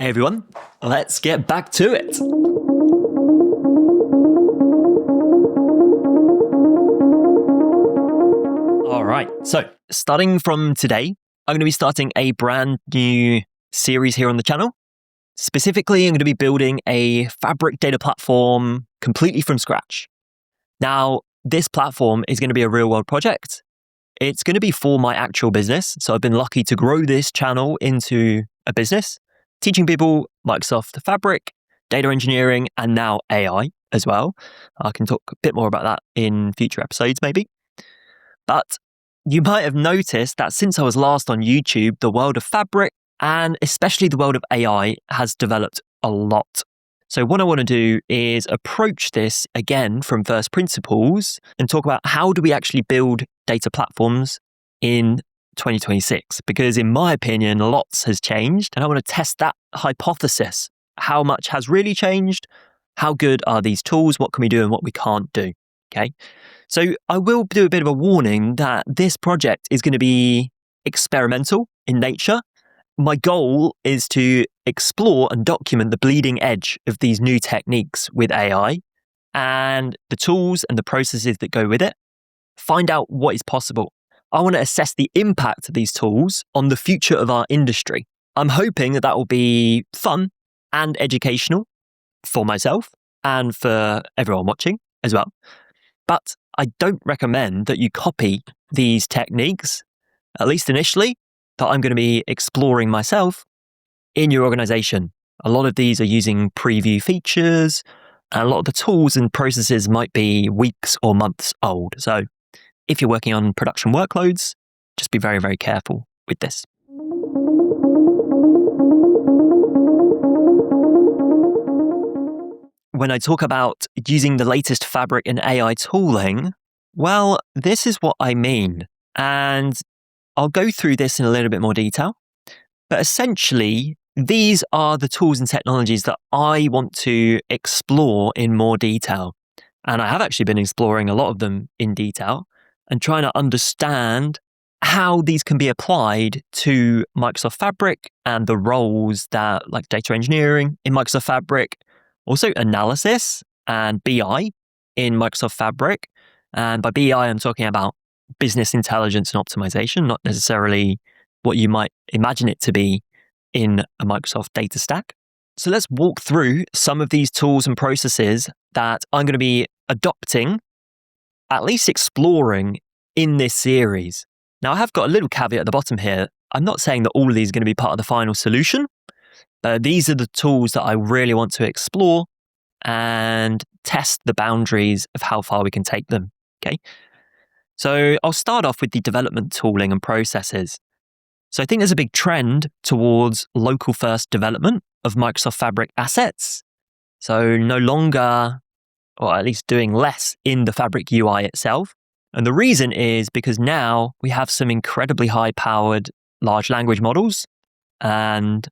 Hey everyone, let's get back to it. All right, so starting from today, I'm going to be starting a brand new series here on the channel. Specifically, I'm going to be building a Fabric data platform completely from scratch. Now, this platform is going to be a real-world project. It's going to be for my actual business. So I've been lucky to grow this channel into a business, teaching people Microsoft Fabric, data engineering, and now AI as well. I can talk a bit more about that in future episodes maybe. But you might have noticed that since I was last on YouTube, the world of Fabric and especially the world of AI has developed a lot. So what I want to do is approach this again from first principles and talk about how do we actually build data platforms in 2026? Because in my opinion, lots has changed and I want to test that hypothesis. How much has really changed? How good are these tools? What can we do and what we can't do? Okay. So I will do a bit of a warning that this project is going to be experimental in nature. My goal is to explore and document the bleeding edge of these new techniques with AI and the tools and the processes that go with it. Find out what is possible. I want to assess the impact of these tools on the future of our industry. I'm hoping that will be fun and educational for myself and for everyone watching as well. But I don't recommend that you copy these techniques, at least initially, that I'm going to be exploring myself in your organization. A lot of these are using preview features, and a lot of the tools and processes might be weeks or months old. So if you're working on production workloads, just be very, very careful with this. When I talk about using the latest Fabric and AI tooling, well, this is what I mean. And I'll go through this in a little bit more detail. But essentially, these are the tools and technologies that I want to explore in more detail. And I have actually been exploring a lot of them in detail and trying to understand how these can be applied to Microsoft Fabric and the roles that, like data engineering in Microsoft Fabric, also analysis and BI in Microsoft Fabric. And by BI, I'm talking about business intelligence and optimization, not necessarily what you might imagine it to be in a Microsoft data stack. So let's walk through some of these tools and processes that I'm going to be adopting, at least exploring in this series. Now, I have got a little caveat at the bottom here. I'm not saying that all of these are going to be part of the final solution. These are the tools that I really want to explore and test the boundaries of how far we can take them. Okay. So I'll start off with the development tooling and processes. So I think there's a big trend towards local first development of Microsoft Fabric assets. So no longer, or at least doing less in the Fabric UI itself. And the reason is because now we have some incredibly high-powered large language models and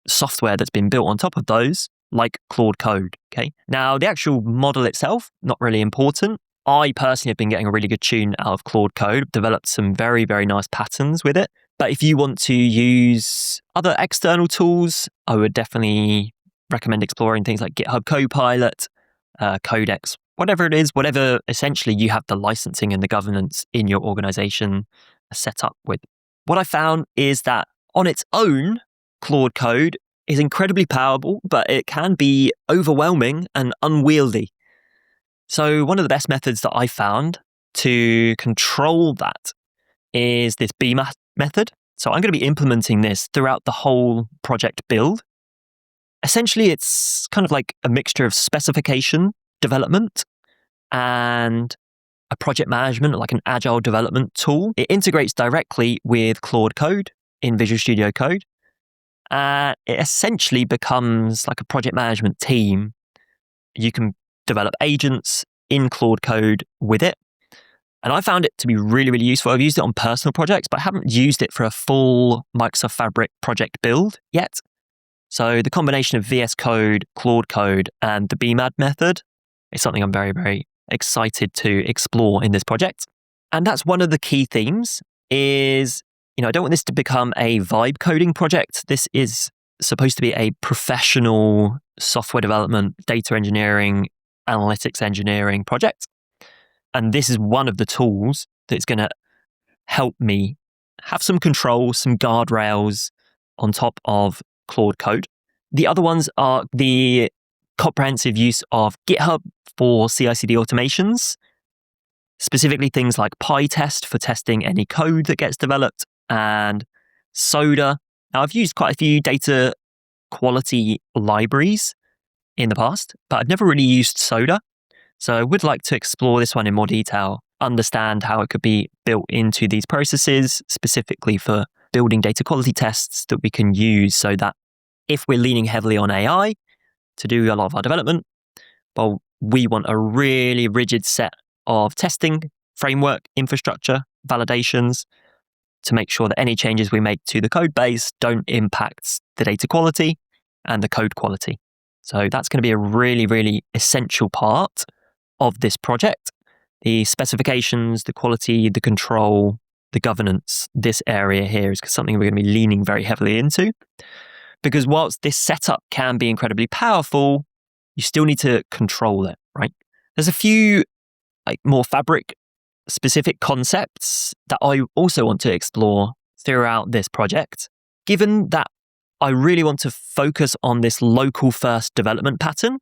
software that's been built on top of those, like Claude Code. Okay. Now, the actual model itself, not really important. I personally have been getting a really good tune out of Claude Code, developed some very, very nice patterns with it. But if you want to use other external tools, I would definitely recommend exploring things like GitHub Copilot, Codex, whatever it is, whatever essentially you have the licensing and the governance in your organization set up with. What I found is that on its own, Claude Code is incredibly powerful, but it can be overwhelming and unwieldy. So one of the best methods that I found to control that is this BMAD method. So I'm going to be implementing this throughout the whole project build. Essentially, it's kind of like a mixture of specification development and a project management, like an agile development tool. It integrates directly with Claude Code in Visual Studio Code. It essentially becomes like a project management team. You can develop agents in Claude Code with it. And I found it to be really, really useful. I've used it on personal projects, but I haven't used it for a full Microsoft Fabric project build yet. So the combination of VS Code, Claude Code, and the BMAD method is something I'm very, very excited to explore in this project. And that's one of the key themes is, I don't want this to become a vibe coding project. This is supposed to be a professional software development, data engineering, analytics engineering project. And this is one of the tools that's going to help me have some control, some guardrails on top of Claude Code. The other ones are the comprehensive use of GitHub for CI/CD automations, specifically things like PyTest for testing any code that gets developed, and Soda. Now, I've used quite a few data quality libraries in the past, but I've never really used Soda. So I would like to explore this one in more detail, understand how it could be built into these processes, specifically for building data quality tests that we can use so that if we're leaning heavily on AI to do a lot of our development, well, we want a really rigid set of testing, framework, infrastructure, validations to make sure that any changes we make to the code base don't impact the data quality and the code quality. So that's going to be a really, really essential part of this project. The specifications, the quality, the control, the governance, this area here is something we're going to be leaning very heavily into. Because whilst this setup can be incredibly powerful, you still need to control it, right? There's a few more fabric specific concepts that I also want to explore throughout this project. Given that I really want to focus on this local first development pattern,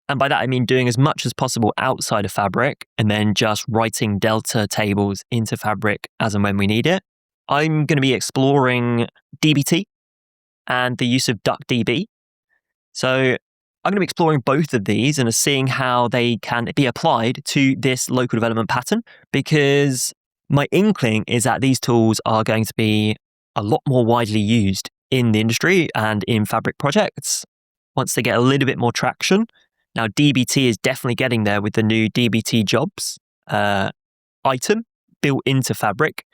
and by that I mean doing as much as possible outside of Fabric and then just writing Delta tables into Fabric as and when we need it, I'm going to be exploring dbt and the use of DuckDB. So I'm going to be exploring both of these and seeing how they can be applied to this local development pattern, because my inkling is that these tools are going to be a lot more widely used in the industry and in Fabric projects once they get a little bit more traction. Now, dbt is definitely getting there with the new dbt jobs item built into Fabric.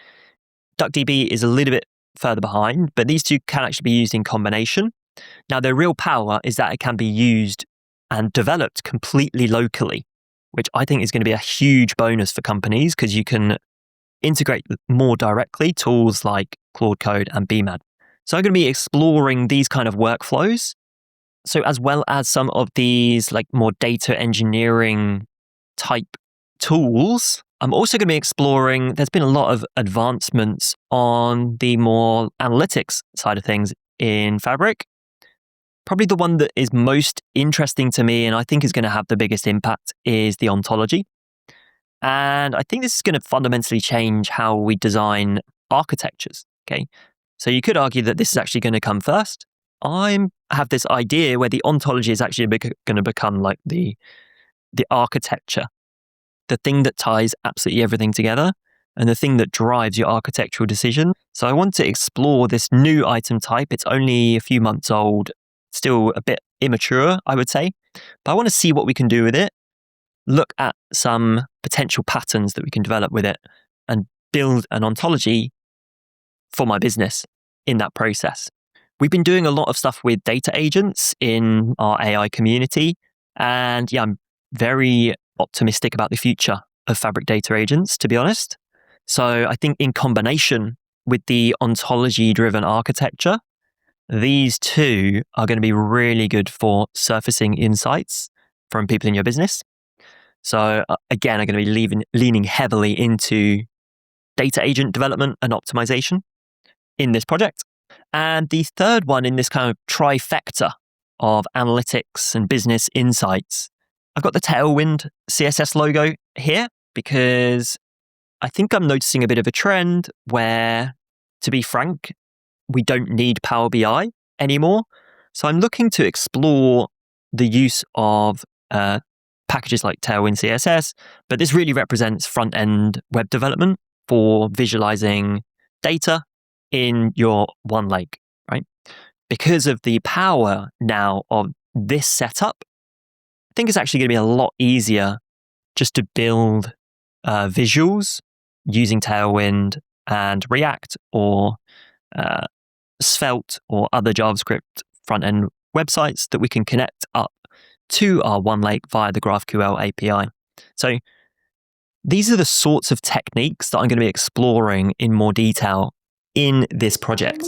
DuckDB is a little bit further behind, but these two can actually be used in combination. Now, their real power is that it can be used and developed completely locally, which I think is going to be a huge bonus for companies because you can integrate more directly tools like Claude Code and BMAD. So I'm going to be exploring these kind of workflows. So as well as some of these more data engineering type tools, I'm also going to be exploring, there's been a lot of advancements on the more analytics side of things in Fabric. Probably the one that is most interesting to me and I think is going to have the biggest impact is the ontology. And I think this is going to fundamentally change how we design architectures. Okay, so you could argue that this is actually going to come first. I have this idea where the ontology is actually going to become like the architecture, the thing that ties absolutely everything together and the thing that drives your architectural decision. So I want to explore this new item type. It's only a few months old, still a bit immature, I would say, but I want to see what we can do with it, look at some potential patterns that we can develop with it and build an ontology for my business in that process. We've been doing a lot of stuff with data agents in our AI community. And yeah, I'm very optimistic about the future of Fabric data agents, to be honest. So I think in combination with the ontology-driven architecture, these two are going to be really good for surfacing insights from people in your business. So again, I'm going to be leaning heavily into data agent development and optimization in this project. And the third one in this kind of trifecta of analytics and business insights, I've got the Tailwind CSS logo here because I think I'm noticing a bit of a trend where, to be frank, we don't need Power BI anymore. So I'm looking to explore the use of packages like Tailwind CSS, but this really represents front-end web development for visualizing data in your OneLake, right? Because of the power now of this setup, I think it's actually going to be a lot easier just to build visuals using Tailwind and React or Svelte or other JavaScript front-end websites that we can connect up to our OneLake via the GraphQL API. So these are the sorts of techniques that I'm going to be exploring in more detail in this project.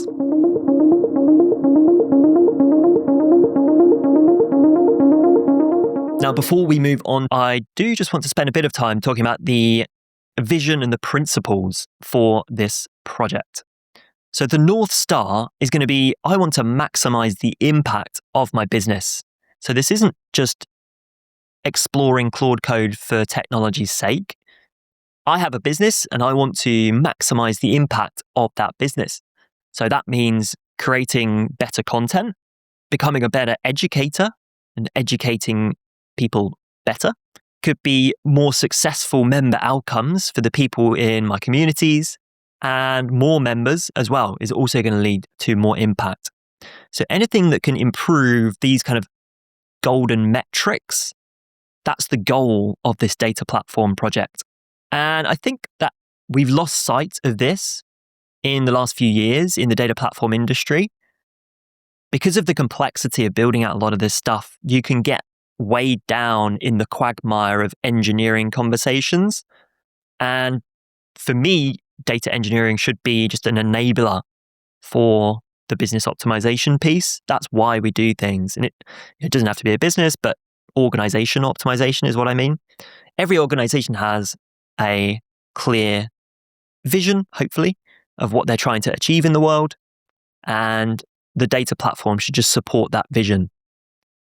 Now, before we move on, I do just want to spend a bit of time talking about the vision and the principles for this project. So the North Star is going to be, I want to maximize the impact of my business. So this isn't just exploring Claude Code for technology's sake. I have a business and I want to maximize the impact of that business. So that means creating better content, becoming a better educator and educating people better. Could be more successful member outcomes for the people in my communities, and more members as well is also going to lead to more impact. So anything that can improve these kind of golden metrics, that's the goal of this data platform project. And I think that we've lost sight of this in the last few years in the data platform industry. Because of the complexity of building out a lot of this stuff, you can get weighed down in the quagmire of engineering conversations. And for me, data engineering should be just an enabler for the business optimization piece. That's why we do things. And it doesn't have to be a business, but organization optimization is what I mean. Every organization has a clear vision, hopefully, of what they're trying to achieve in the world. And the data platform should just support that vision.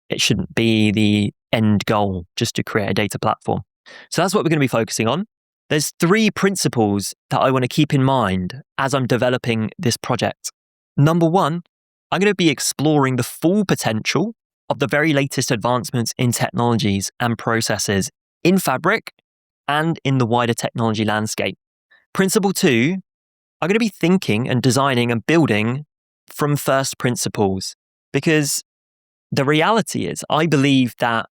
It shouldn't be the end goal just to create a data platform. So that's what we're going to be focusing on. There's 3 principles that I want to keep in mind as I'm developing this project. Number 1, I'm going to be exploring the full potential of the very latest advancements in technologies and processes in Fabric and in the wider technology landscape. Principle 2, I'm going to be thinking and designing and building from first principles, because the reality is I believe that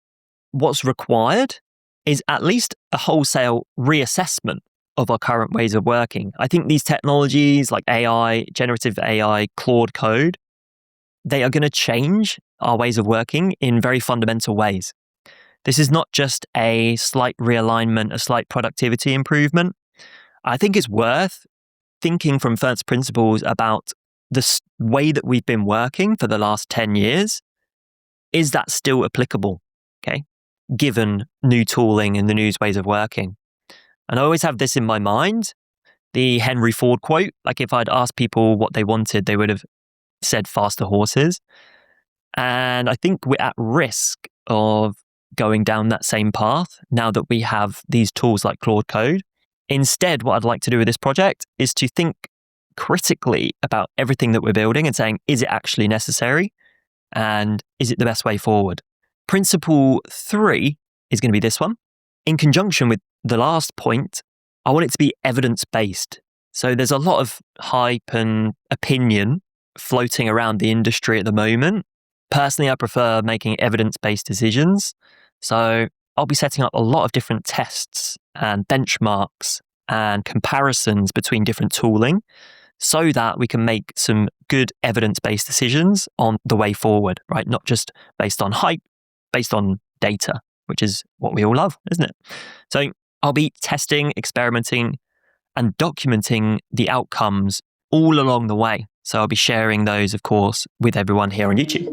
what's required is at least a wholesale reassessment of our current ways of working. I think these technologies like AI, generative AI, Claude Code, they are going to change our ways of working in very fundamental ways. This is not just a slight realignment, a slight productivity improvement. I think it's worth thinking from first principles about the way that we've been working for the last 10 years. Is that still applicable? Okay, given new tooling and the new ways of working. And I always have this in my mind, the Henry Ford quote, like if I'd asked people what they wanted, they would have said faster horses. And I think we're at risk of going down that same path now that we have these tools like Claude Code. Instead, what I'd like to do with this project is to think critically about everything that we're building and saying, is it actually necessary? And is it the best way forward? Principle 3 is going to be this one. In conjunction with the last point, I want it to be evidence-based. So there's a lot of hype and opinion floating around the industry at the moment. Personally, I prefer making evidence-based decisions. So I'll be setting up a lot of different tests and benchmarks and comparisons between different tooling so that we can make some good evidence-based decisions on the way forward, right? Not just based on hype, based on data, which is what we all love, isn't it? So I'll be testing, experimenting, and documenting the outcomes all along the way. So I'll be sharing those, of course, with everyone here on YouTube.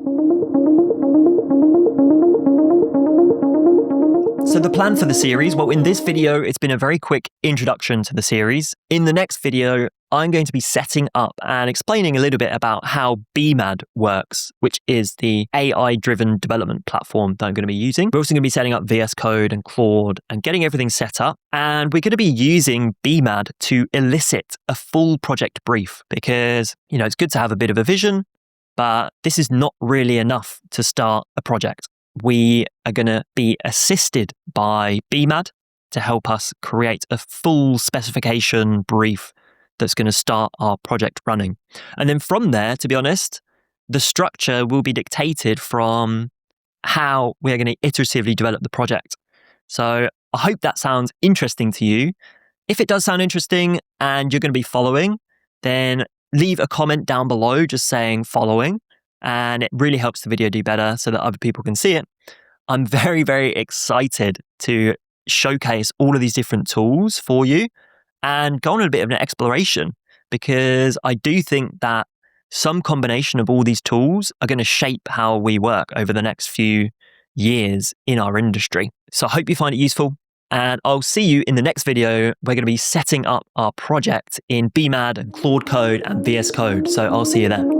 So the plan for the series, well, in this video, it's been a very quick introduction to the series. In the next video, I'm going to be setting up and explaining a little bit about how BMAD works, which is the AI-driven development platform that I'm going to be using. We're also going to be setting up VS Code and Claude and getting everything set up. And we're going to be using BMAD to elicit a full project brief because, it's good to have a bit of a vision, but this is not really enough to start a project. We are going to be assisted by BMAD to help us create a full specification brief that's going to start our project running. And then from there, to be honest, the structure will be dictated from how we're going to iteratively develop the project. So I hope that sounds interesting to you. If it does sound interesting and you're going to be following, then leave a comment down below just saying following. And it really helps the video do better so that other people can see it. I'm very, very excited to showcase all of these different tools for you and go on a bit of an exploration, because I do think that some combination of all these tools are going to shape how we work over the next few years in our industry. So I hope you find it useful, and I'll see you in the next video. We're going to be setting up our project in BMAD and Claude Code and VS Code. So I'll see you there.